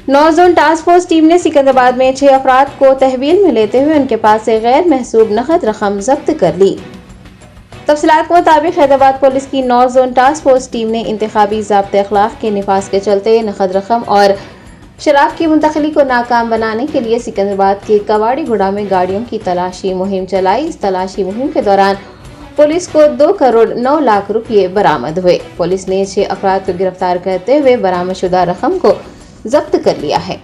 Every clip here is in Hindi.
9 जोन टास्क फोर्स टीम ने सिकंदराबाद में 6 अफराद को तहवील में लेते हुए उनके पास से गैर महसूब नकद रकम जब्त कर ली। तफसीलात के मुताबिक हैदराबाद पुलिस की 9 जोन टास्क फोर्स टीम ने इंतखाबी ज़ाब्ते अखलाक के निफाज के चलते नकद रकम और शराब की मुंतकली को नाकाम बनाने के लिए सिकंदराबाद के कवाड़ी गुड़ा में गाड़ियों की तलाशी मुहिम चलाई। इस तलाशी मुहिम के दौरान पुलिस को 2 करोड़ 9 लाख रुपये बरामद हुए। पुलिस ने 6 अफराद को गिरफ्तार करते हुए बरामदशुदा रकम को जब्त कर लिया है।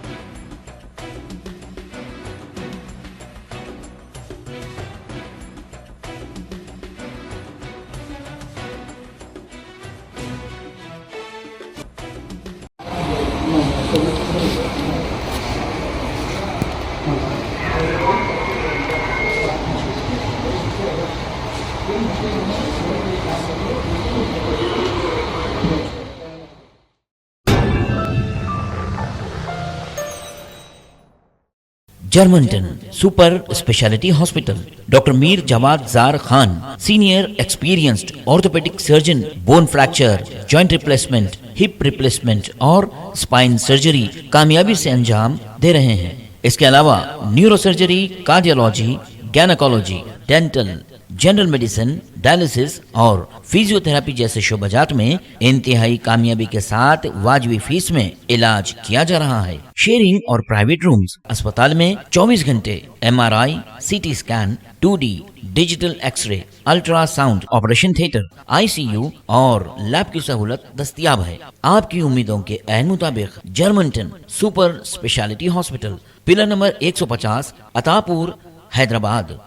Germanten super speciality hospital, doctor Mir Jawad Jar Khan, senior experienced orthopaedic surgeon, bone fracture, joint replacement, hip replacement और स्पाइन सर्जरी कामयाबी से अंजाम दे रहे हैं। इसके अलावा neuro surgery, cardiology, gynaecology, dental, general medicine, dialysis और फिजियोथेरेपी जैसे शोबाजात में इंतहाई कामयाबी के साथ वाजिबी फीस में इलाज किया जा रहा है। शेयरिंग और प्राइवेट रूम्स, अस्पताल में 24 घंटे MRI, CT scan, 2D digital x-ray, ultrasound, operation theatre, ICU और लैब की सहूलत दस्तयाब है। आपकी उम्मीदों के ऐन मुताबिक Germanten super speciality hospital, pillar number 150, Attapur, Hyderabad.